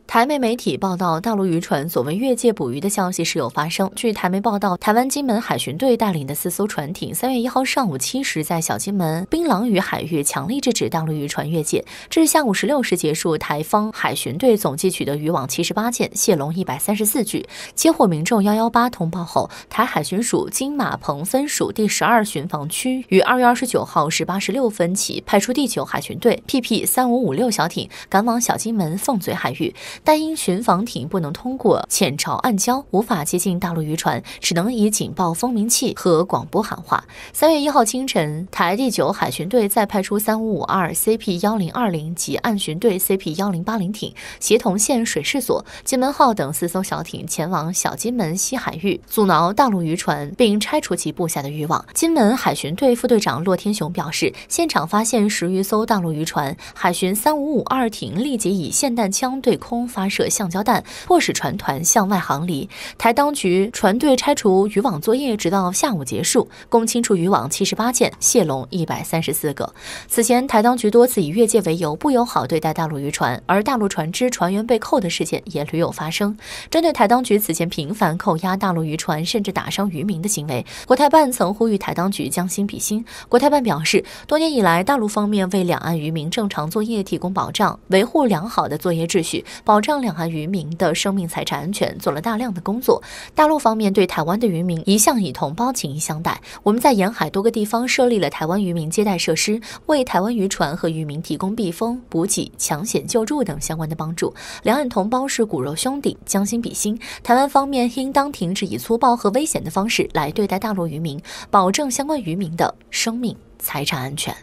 台媒媒体报道，大陆渔船所谓越界捕鱼的消息时有发生。据台媒报道，台湾金门海巡队带领的4艘船艇，3月1号上午7时在小金门槟榔屿海域强力制止大陆渔船越界，至下午16时结束。台方海巡队总计取得渔网78件，蟹笼134具。接获民众118通报后，台海巡署金马棚分署第12巡防区于2月29号18时6分起派出第9海巡队 PP3556小艇赶往小金门凤嘴海域。但因巡防艇不能通过浅潮暗礁，无法接近大陆渔船，只能以警报风鸣器和广播喊话。3月1号清晨，台第9海巡队再派出3552 CP1020 及岸巡队 CP1080 艇，协同县水事所、金门号等4艘小艇前往小金门西海域，阻挠大陆渔船，并拆除其布下的渔网。金门海巡队副队长骆天雄表示，现场发现10余艘大陆渔船，海巡3552艇立即以霰弹枪对空发射橡胶弹，迫使船团向外航离。台当局船队拆除渔网作业直到下午结束，共清除渔网78件，蟹笼134个。此前，台当局多次以越界为由，不友好对待大陆渔船，而大陆船只船员被扣的事件也屡有发生。针对台当局此前频繁扣押大陆渔船甚至打伤渔民的行为，国台办曾呼吁台当局将心比心。国台办表示，多年以来，大陆方面为两岸渔民正常作业提供保障，维护良好的作业秩序，保障两岸渔民的生命财产安全，做了大量的工作。大陆方面对台湾的渔民一向以同胞情谊相待，我们在沿海多个地方设立了台湾渔民接待设施，为台湾渔船和渔民提供避风、补给、抢险救助等相关的帮助。两岸同胞是骨肉兄弟，将心比心。台湾方面应当停止以粗暴和危险的方式来对待大陆渔民，保证相关渔民的生命财产安全。